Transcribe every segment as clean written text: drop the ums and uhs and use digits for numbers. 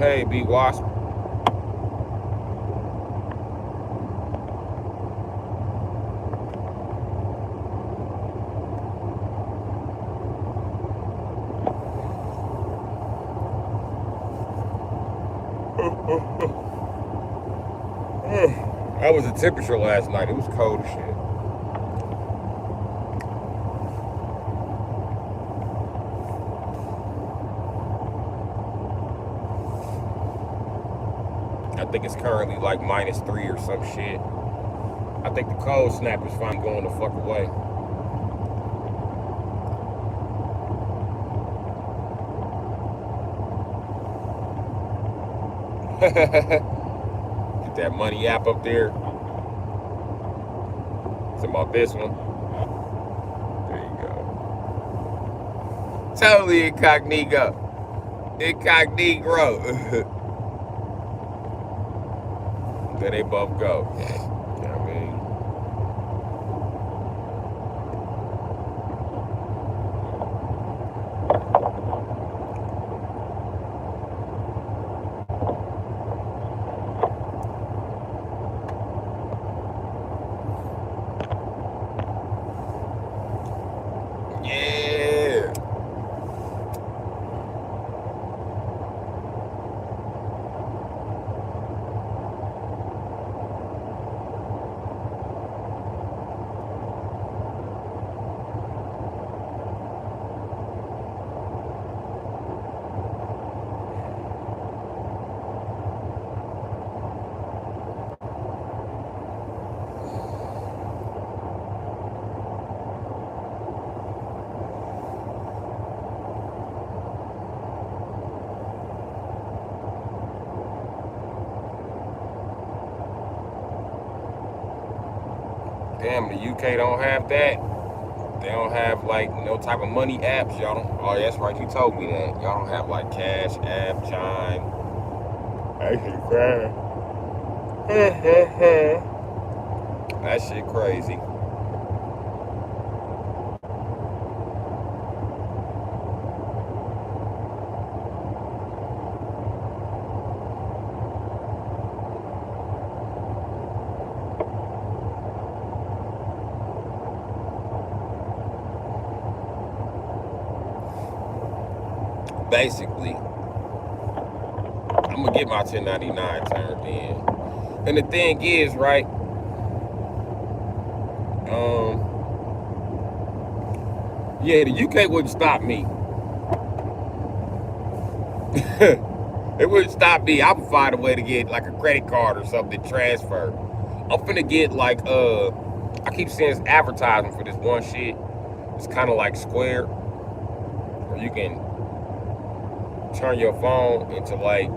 Hey, B Wasp. That was the temperature last night. It was cold as shit. I think it's currently like -3 or some shit. I think the cold snap is finally going the fuck away. Get that money app up there. It's about this one. There you go. Totally incognito. Incognito. There they both go. You know what I mean? Yeah. Damn, the UK don't have that. They don't have like no type of money apps, y'all don't. Oh, that's right, you told me that. Y'all don't have like Cash App, Chime. That shit crazy. That shit crazy. Basically, I'm gonna get my 1099 turned in. And the thing is, right? Yeah, the UK wouldn't stop me. It wouldn't stop me. I would find a way to get like a credit card or something transfer. I'm finna get like I keep seeing this advertisement for this one shit. It's kind of like Square, where you can turn your phone into like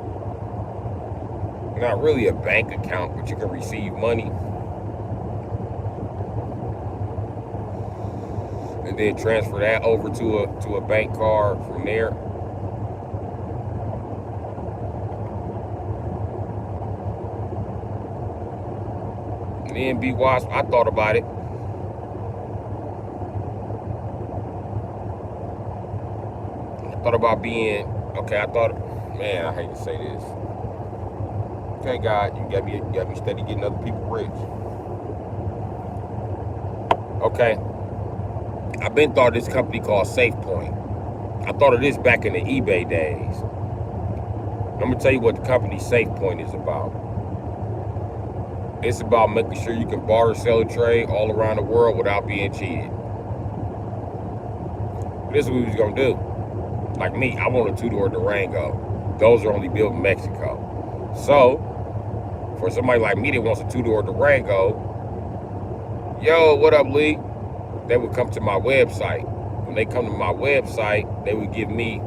not really a bank account, but you can receive money and then transfer that over to a bank card from there. And then B Wasp, I thought about it. I thought about being okay. I thought, man, I hate to say this. Okay, God, you got me steady getting other people rich. Okay, I've been thought of this company called SafePoint. I thought of this back in the eBay days. I'm gonna tell you what the company SafePoint is about. It's about making sure you can barter, sell, and trade all around the world without being cheated. This is what we was gonna do. Like me, I want a two-door Durango. Those are only built in Mexico. So, for somebody like me that wants a two-door Durango, yo, what up, Lee? They would come to my website. When they come to my website, they would give me,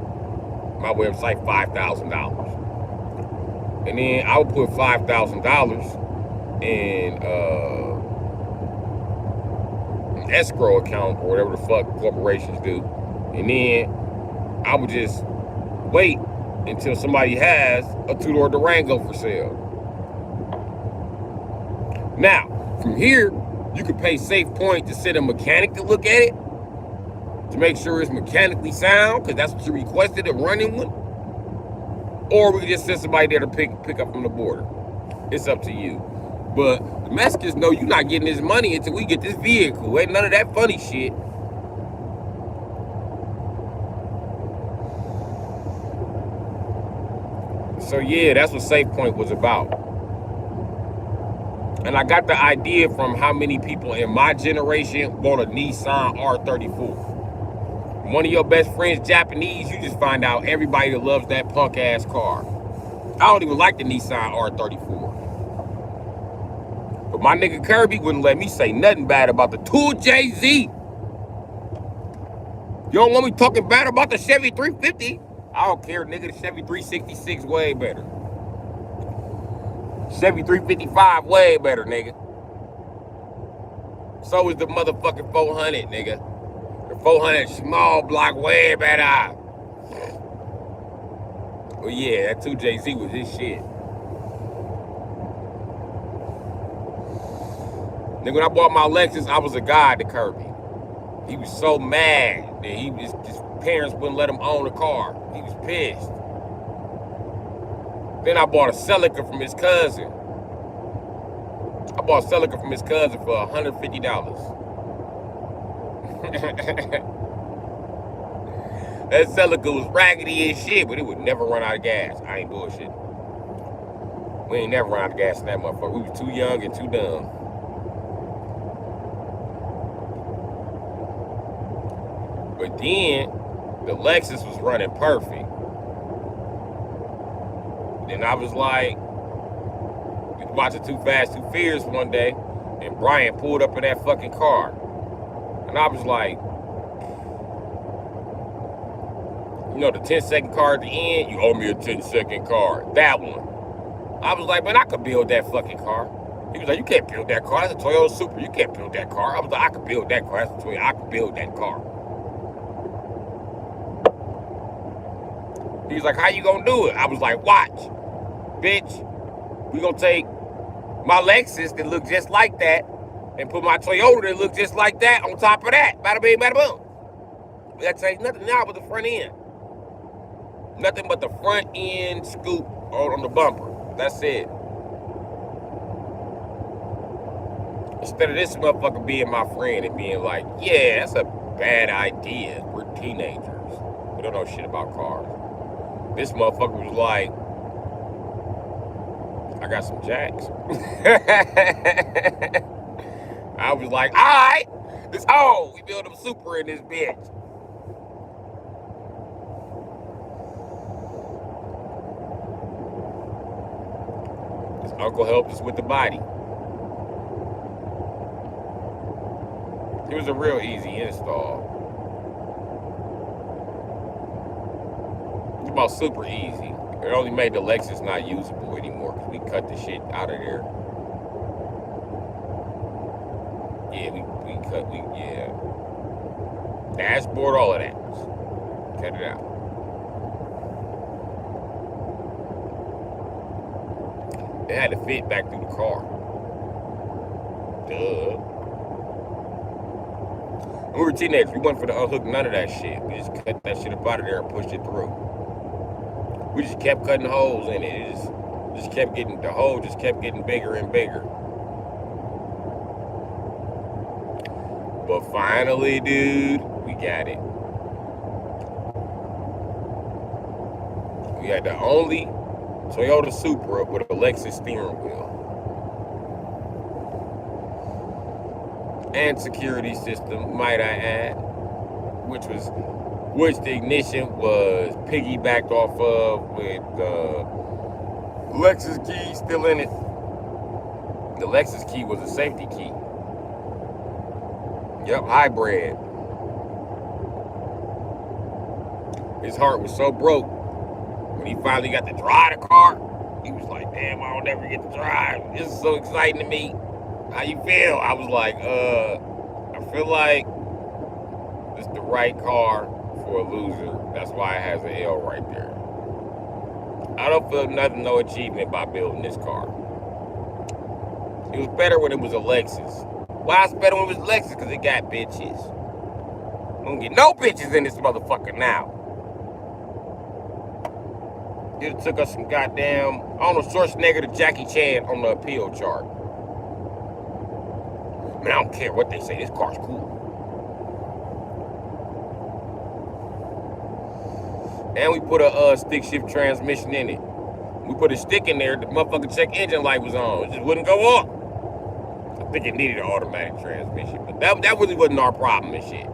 my website, $5,000. And then I would put $5,000 in an escrow account or whatever the fuck corporations do. And then I would just wait until somebody has a two-door Durango for sale. Now, from here, you can pay SafePoint to send a mechanic to look at it, to make sure it's mechanically sound, because that's what you requested, a running one. Or we can just send somebody there to pick up from the border. It's up to you. But the Mexicans know you're not getting this money until we get this vehicle. Ain't none of that funny shit. So yeah, that's what Safe Point was about. And I got the idea from how many people in my generation bought a Nissan R34. One of your best friends Japanese, you just find out everybody that loves that punk ass car. I don't even like the Nissan R34. But my nigga Kirby wouldn't let me say nothing bad about the Tool Jay-Z. You don't want me talking bad about the Chevy 350? I don't care, nigga. The Chevy 366 way better. Chevy 355 way better, nigga. So is the motherfucking 400, nigga. The 400 small block way better. Well, yeah, that 2JZ was his shit. Nigga, when I bought my Lexus, I was a guy to Kirby. He was so mad that his parents wouldn't let him own a car. He was pissed. Then I bought a Celica from his cousin. I bought a Celica from his cousin for $150. That Celica was raggedy as shit, but it would never run out of gas. I ain't bullshit. We ain't never run out of gas in that motherfucker. We was too young and too dumb. But then, the Lexus was running perfect. Then I was like, we was watching Too Fast, Too Furious one day, and Brian pulled up in that fucking car. And I was like, you know, the 10-second car at the end, you owe me a 10-second car. That one. I was like, man, I could build that fucking car. He was like, you can't build that car. That's a Toyota Supra. You can't build that car. I was like, I could build that car. That's a Toyota. I could build that car. He was like, how you gonna do it? I was like, watch. Bitch, we gonna take my Lexus that look just like that and put my Toyota that look just like that on top of that. Bada bing, bada boom. We gotta take nothing now but the front end. Nothing but the front end scoop on the bumper. That's it. Instead of this motherfucker being my friend and being like, yeah, that's a bad idea. We're teenagers. We don't know shit about cars. This motherfucker was like, I got some jacks. I was like, all right, this hole. We build a Supra in this bitch. His uncle helped us with the body. It was a real easy install. It's about super easy. It only made the Lexus not usable anymore because we cut the shit out of there. Yeah, yeah. Dashboard, all of that. Cut it out. It had to fit back through the car. Duh. When we were teenagers, we wasn't for the unhook none of that shit. We just cut that shit up out of there and pushed it through. We just kept cutting holes in it. It just kept getting, the hole just kept getting bigger and bigger. But finally, dude, we got it. We had the only Toyota Supra with a Lexus steering wheel. And security system, might I add, which the ignition was piggybacked off of with the Lexus key still in it. The Lexus key was a safety key. Yep, hybrid. His heart was so broke when he finally got to drive the car. He was like, damn, I don't ever get to drive. This is so exciting to me. How you feel? I was like, I feel like this is the right car for a loser. That's why it has an L right there. I don't feel no achievement by building this car. It was better when it was a Lexus. Why it's better when it was a Lexus? Because it got bitches. I don't get no bitches in this motherfucker now. It took us some goddamn, I don't know, Schwarzenegger to Jackie Chan on the appeal chart. Man, I don't care what they say. This car's cool. And we put a stick shift transmission in it. We put a stick in there, the motherfucking check engine light was on. It just wouldn't go off. I think it needed an automatic transmission, but that really wasn't our problem and shit.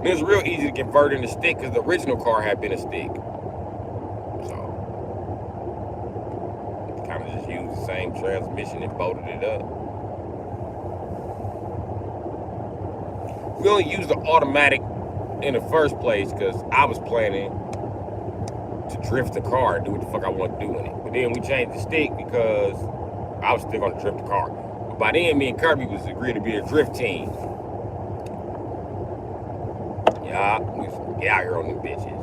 It was real easy to convert in a stick because the original car had been a stick. So, kind of just used the same transmission and bolted it up. We only used the automatic in the first place because I was planning to drift the car and do what the fuck I want to do in it. But then we changed the stick because I was still going to drift the car. But by then, me and Kirby was agreed to be a drift team. Yeah, we get out here on them bitches.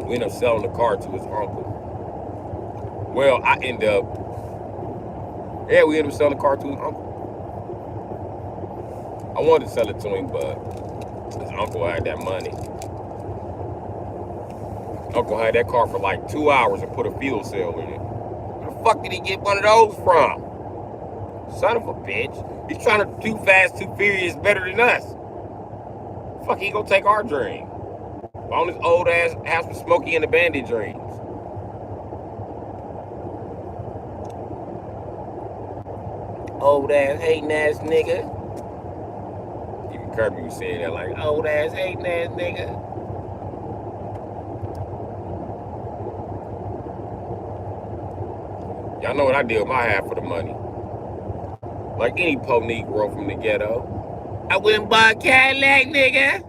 We ended up selling the car to his uncle. Well, we ended up selling the car to his uncle. I wanted to sell it to him, but his uncle had that money. Uncle had that car for like 2 hours and put a fuel cell in it. Where the fuck did he get one of those from? Son of a bitch. He's trying to do Fast, Too Furious better than us. Fuck, he gonna take our dream. On his old ass House with Smokey and the Bandit dreams. Old ass hating ass nigga. Even Kirby was saying that like old ass hating ass nigga. Y'all know what I did with my half of the money. Like any po Negro from the ghetto. I wouldn't buy a Cadillac, nigga.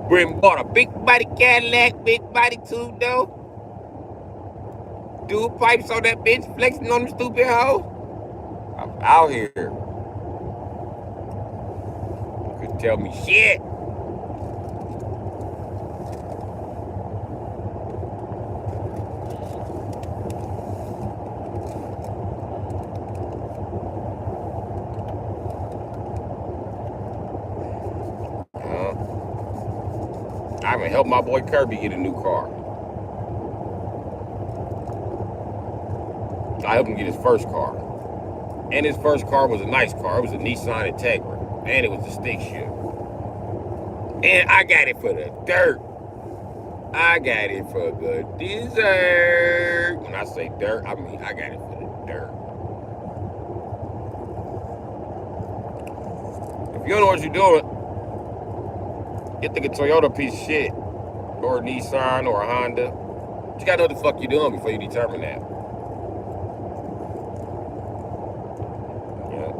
Brim bought a big body Cadillac, big body two-door. Dual pipes on that bitch, flexing on the stupid hoe. I'm out here. Couldn't tell me shit. I even helped my boy Kirby get a new car. I helped him get his first car. And his first car was a nice car. It was a Nissan Integra. And it was a stick shift. And I got it for the dirt. I got it for the dessert. When I say dirt, I mean I got it for the dirt. If you don't know what you're doing, you think a Toyota piece of shit, or a Nissan, or a Honda. You gotta know what the fuck you're doing before you determine that. Yeah.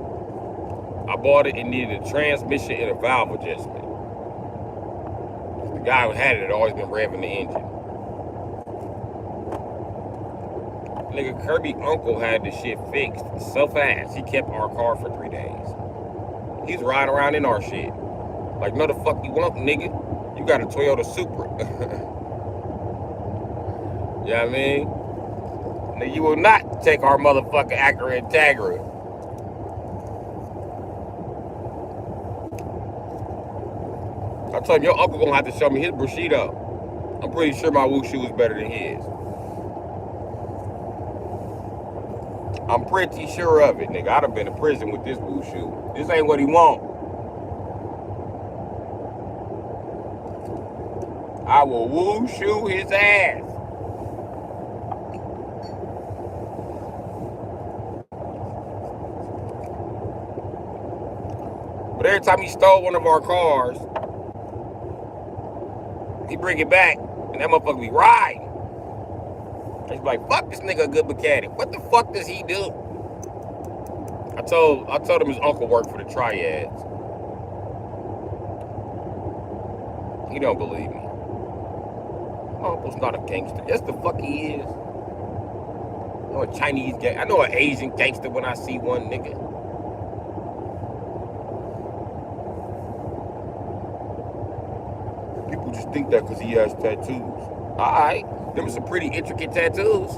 I bought it and needed a transmission and a valve adjustment. The guy who had it had always been revving the engine. Nigga, Kirby uncle had the shit fixed so fast, he kept our car for 3 days. He's riding around in our shit. Like, no the fuck you want, nigga. You got a Toyota Supra. You know what I mean? Nigga, you will not take our motherfucking Acura Integra. I told him, your uncle gonna have to show me his Bushido. I'm pretty sure my Wushu is better than his. I'm pretty sure of it, nigga. I'd have been in prison with this Wushu. This ain't what he want. I will Wushu his ass. But every time he stole one of our cars, he bring it back, and that motherfucker be riding. He's like, fuck this nigga a good mechanic. What the fuck does he do? I told him his uncle worked for the Triads. He don't believe me. My uncle's not a gangster. Yes, the fuck he is. I know a Chinese gang. I know an Asian gangster when I see one, nigga. People just think that because he has tattoos. Alright, them are some pretty intricate tattoos.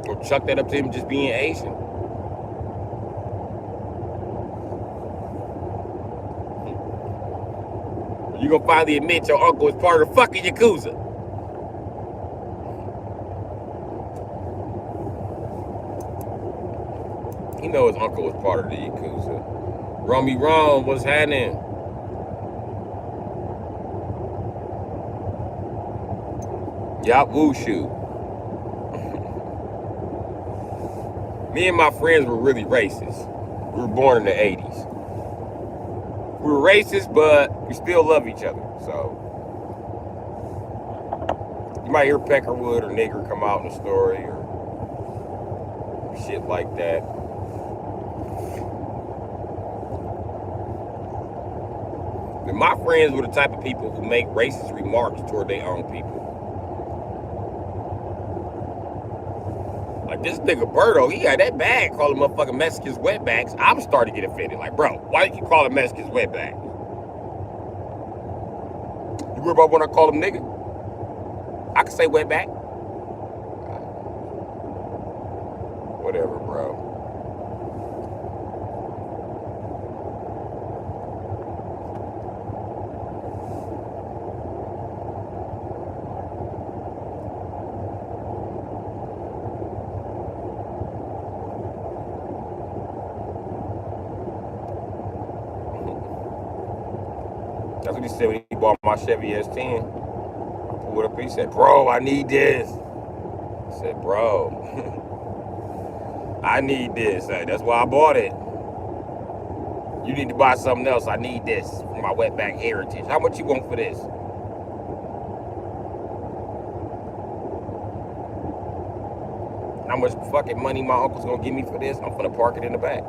Or chuck that up to him just being Asian. You gonna finally admit your uncle is part of the fucking Yakuza. He know his uncle was part of the Yakuza. Romy Rome, what's happening? Yup, wushu. Me and my friends were really racist. We were born in the 80s. We were racist, but we still love each other. So you might hear Peckerwood or nigger come out in the story or shit like that. But my friends were the type of people who make racist remarks toward their own people. Like this nigga Berto, he got that bag calling motherfucking Mexicans wetbacks. I'm starting to get offended. Like, bro, why you keep calling Mexicans wetbacks? You worry about when I call them nigga? I can say wetback. Whatever, bro. That's what he said when he bought my Chevy S10. I pulled up, he said, bro, I need this. I said, bro, I need this. That's why I bought it. You need to buy something else. I need this for my wetback heritage. How much you want for this? How much fucking money my uncle's gonna give me for this? I'm gonna park it in the back.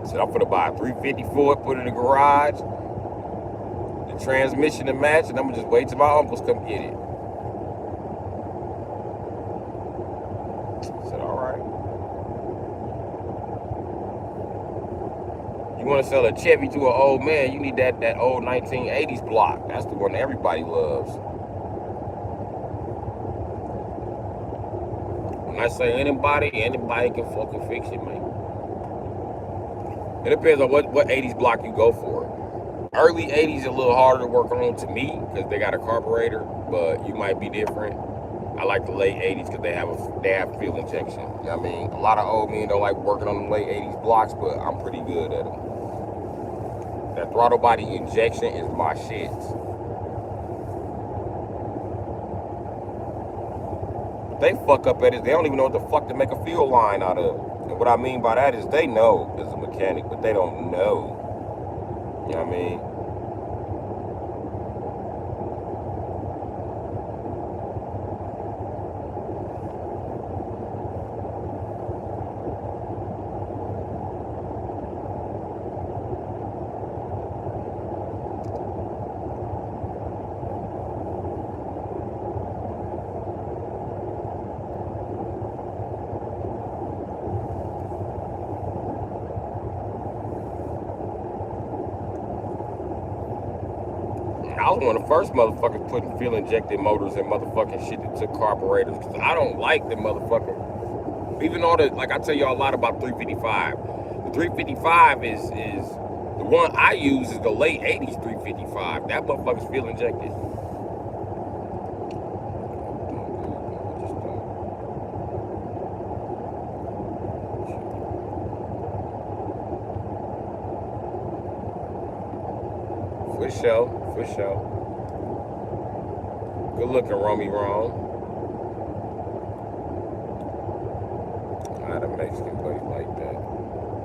Said I'm gonna buy a 354, put it in the garage, the transmission to match, and I'm gonna just wait till my uncles come get it. I said, all right. You wanna sell a Chevy to an old man, you need that old 1980s block. That's the one everybody loves. When I say anybody can fucking fix it, man. It depends on what 80s block you go for. Early 80s a little harder to work on to me because they got a carburetor, but you might be different. I like the late 80s because they have fuel injection. You know what I mean? A lot of old men don't like working on the late 80s blocks, but I'm pretty good at them. That throttle body injection is my shit. They fuck up at it. They don't even know what the fuck to make a fuel line out of. And what I mean by that is they know as a mechanic, but they don't know. You know what I mean? I was one of the first motherfuckers putting fuel injected motors and motherfucking shit that took carburetors because I don't like the motherfucker. Even though like I tell y'all a lot about 355. The 355 is the one I use is the late 80s 355. That motherfucker's fuel injected. For sure. Good looking, Romy Rome. I had a Mexican buddy like that.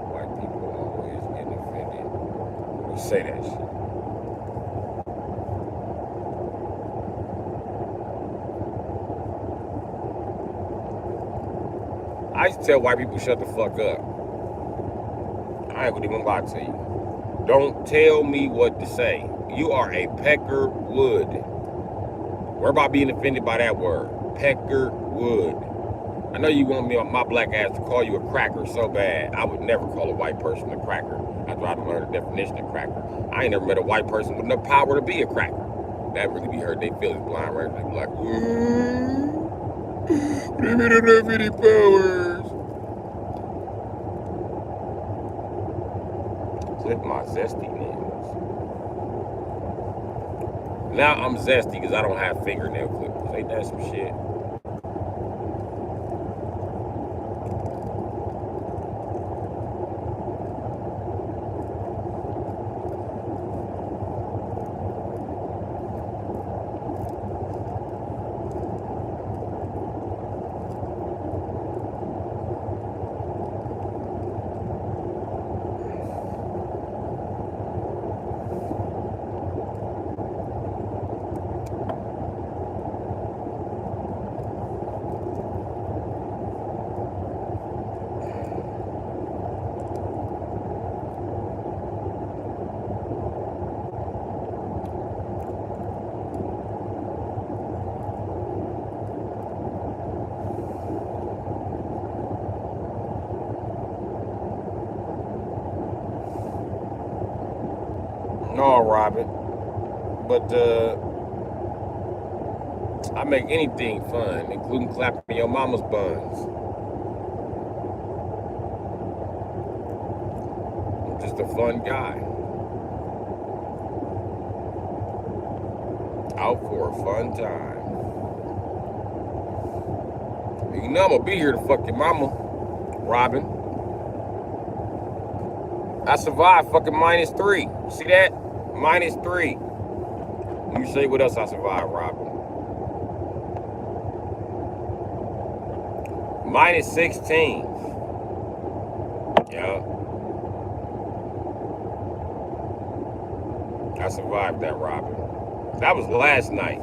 White people always getting offended when you say that shit. I I used to tell white people, shut the fuck up. I ain't gonna even lie to you. Don't tell me what to say. You are a pecker wood. Worry about being offended by that word. Pecker wood. I know you want me on my black ass to call you a cracker so bad. I would never call a white person a cracker. After I learned the definition of cracker. I ain't never met a white person with enough power to be a cracker. That really be hurt. They feelings blind, right? They be like, what do you mean I don't have any powers? Clip my zesty nails. Now I'm zesty because I don't have fingernail clippers. Ain't that some shit? No, Robin. But I make anything fun, including clapping your mama's buns. I'm just a fun guy. Out for a fun time. You know I'm gonna be here to fuck your mama, Robin. I survived fucking -3. See that? -3. Let me show you what else I survived, Robin. -16. Yeah. I survived that, Robin. That was last night.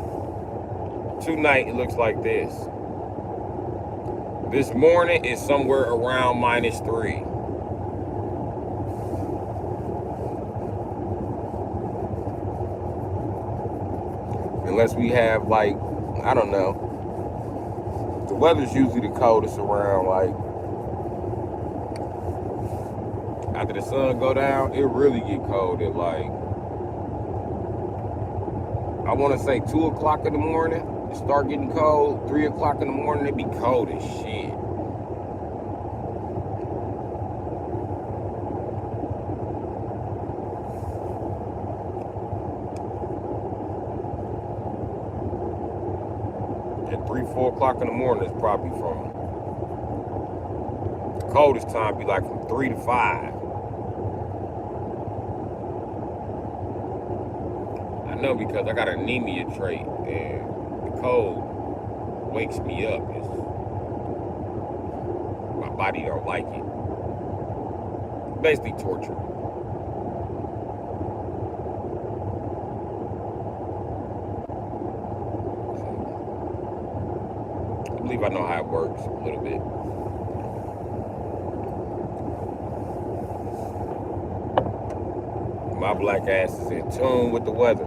Tonight it looks like this. This morning is somewhere around -3. Unless we have like, I don't know. The weather's usually the coldest around like, after the sun go down, it really get cold at like, I want to say 2 o'clock in the morning. It start getting cold. 3 o'clock in the morning, it be cold as shit. At 3, 4 o'clock in the morning is probably from, the coldest time be like from 3 to 5. I know because I got an anemia trait and the cold wakes me up. My body don't like it. Basically torture. I believe I know how it works a little bit. My black ass is in tune with the weather.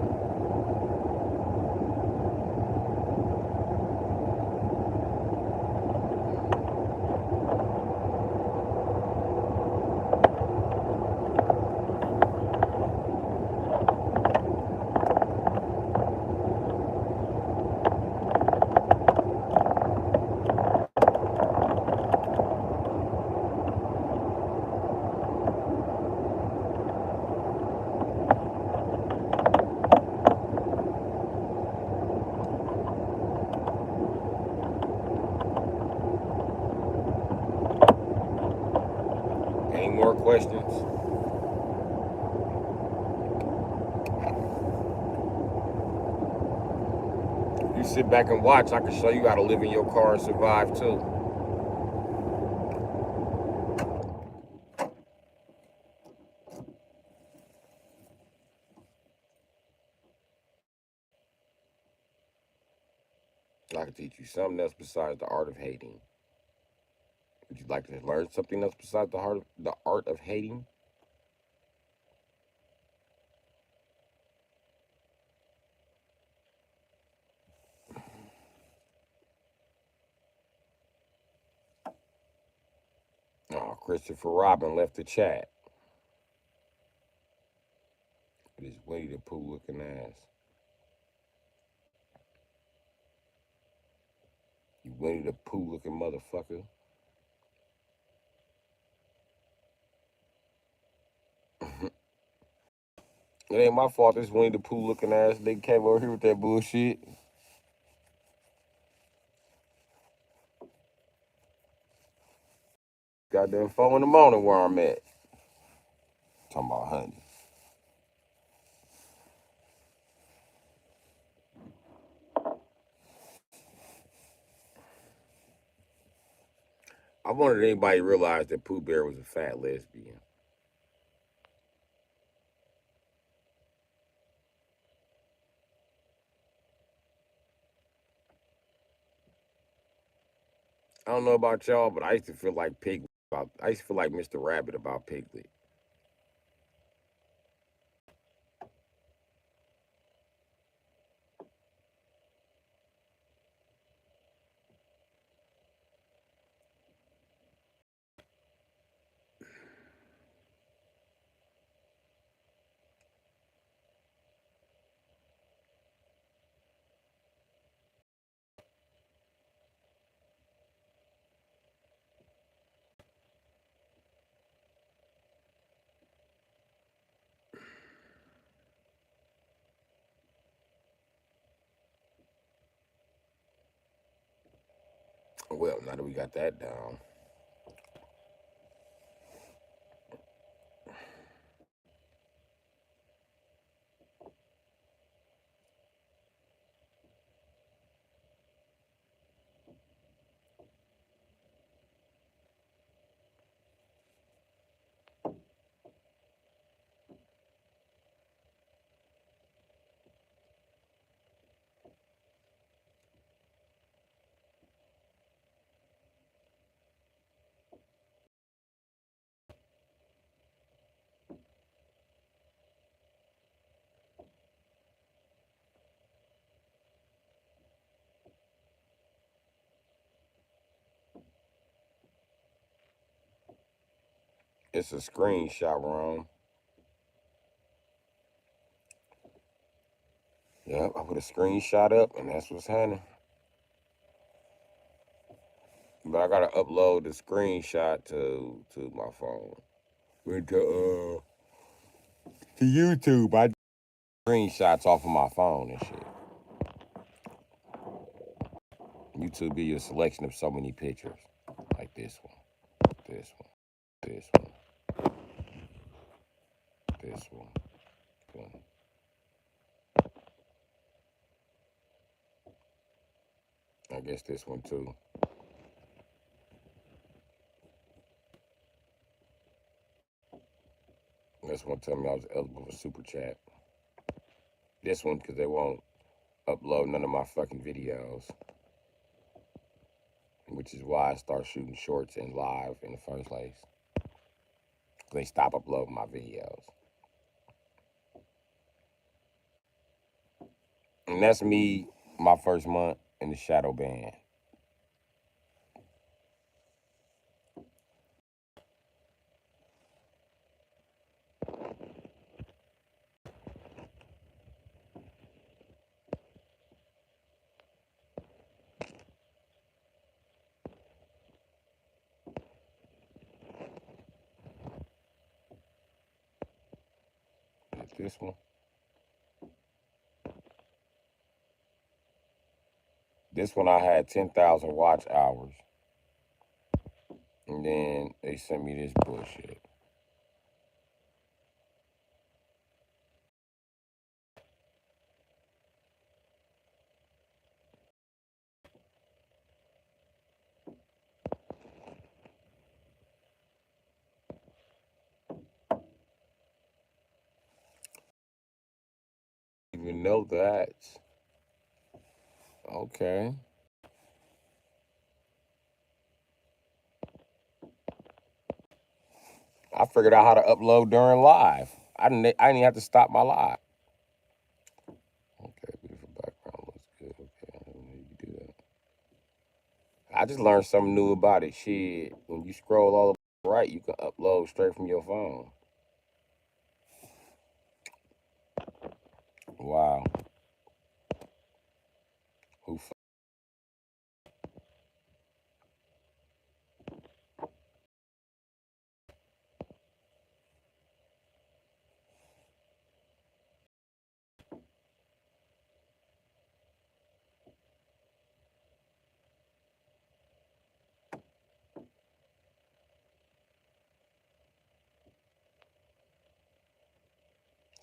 Any more questions? If you sit back and watch, I can show you how to live in your car and survive too. I can teach you something else besides the art of hating. Would you like to learn something else besides the art of hating? Oh, Christopher Robin left the chat with his Winnie the Pooh looking ass. You Winnie the Pooh looking motherfucker. It ain't my fault this Winnie the Pooh looking ass nigga came over here with that bullshit. Goddamn 4 in the morning where I'm at. Talking about honey. I wondered if anybody realized that Pooh Bear was a fat lesbian. I don't know about y'all, but I used to feel like I used to feel like Mr. Rabbit about Piglet. Well, now that we got that down, it's a screenshot wrong. Yep, I put a screenshot up, and that's what's happening. But I gotta upload the screenshot to my phone. Went to YouTube. I screenshots off of my phone and shit. YouTube be a selection of so many pictures, like this one, this one, this one, this one. Boom. I guess this one too. This one tell me I was eligible for super chat. This one because they won't upload none of my fucking videos, which is why I start shooting shorts and live in the first place. They stop uploading my videos. And that's me, my first month in the shadow band. This one. This one I had 10,000 watch hours. And then they sent me this bullshit. Even know that. Okay. I figured out how to upload during live. I didn't even have to stop my live. Okay, beautiful background looks good. Okay, I didn't know you could do that. I just learned something new about it. Shit, when you scroll all the way right, you can upload straight from your phone. Wow. Who? It's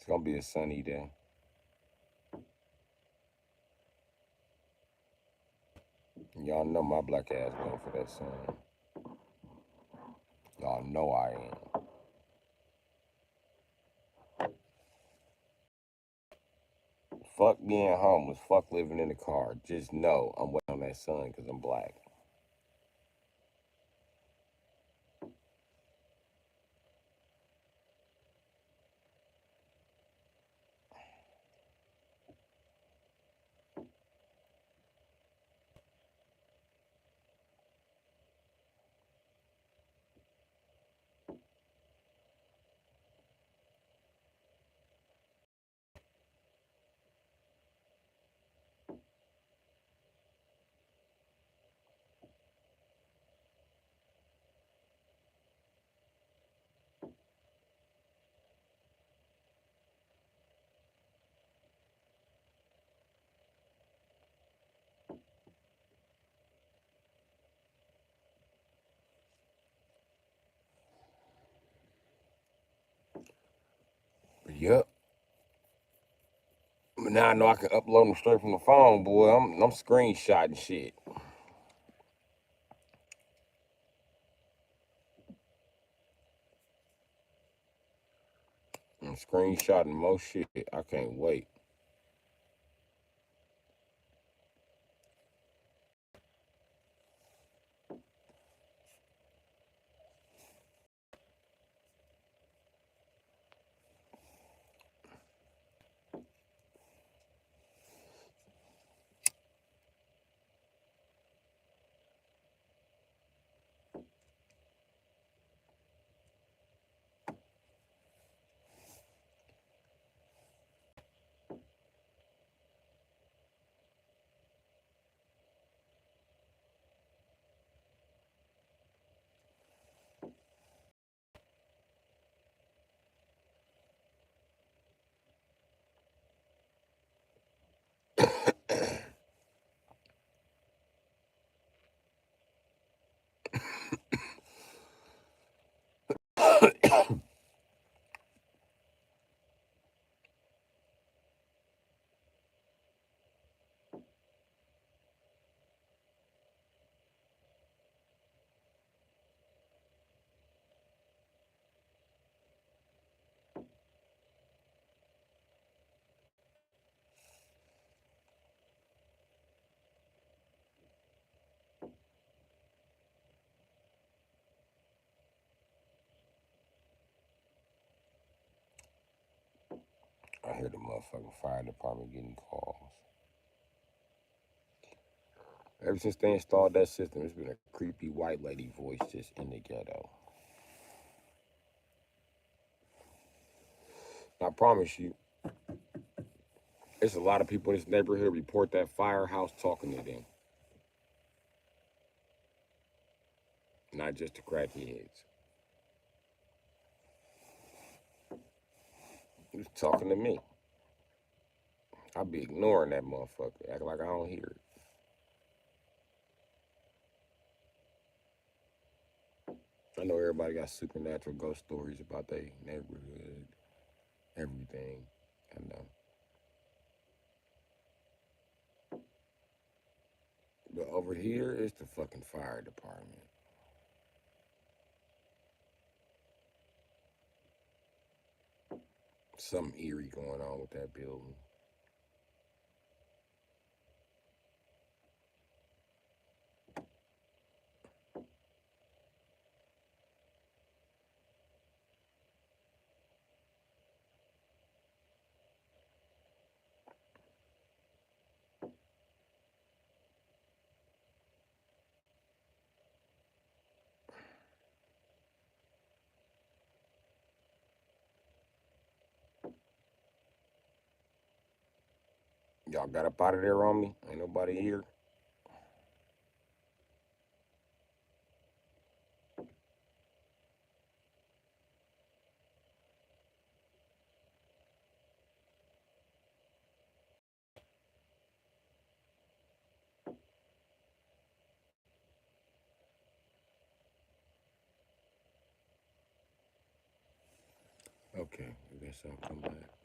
gonna be a sunny day. Y'all know my black ass going for that sun. Y'all know I am. Fuck being homeless. Fuck living in the car. Just know I'm waiting on that sun because I'm black. But yep. But now I know I can upload them straight from the phone, boy. I'm screenshotting shit. I'm screenshotting most shit. I can't wait. I hear the motherfucking fire department getting calls. Ever since they installed that system, it's been a creepy white lady voice just in the ghetto. I promise you, it's a lot of people in this neighborhood report that firehouse talking to them. Not just the crackheads. He was talking to me. I be ignoring that motherfucker, acting like I don't hear it. I know everybody got supernatural ghost stories about their neighborhood, everything. I know. But over here, it's the fucking fire department. Something eerie going on with that building. Y'all got up out of there on me? Ain't nobody here? Okay, I guess I'll come back.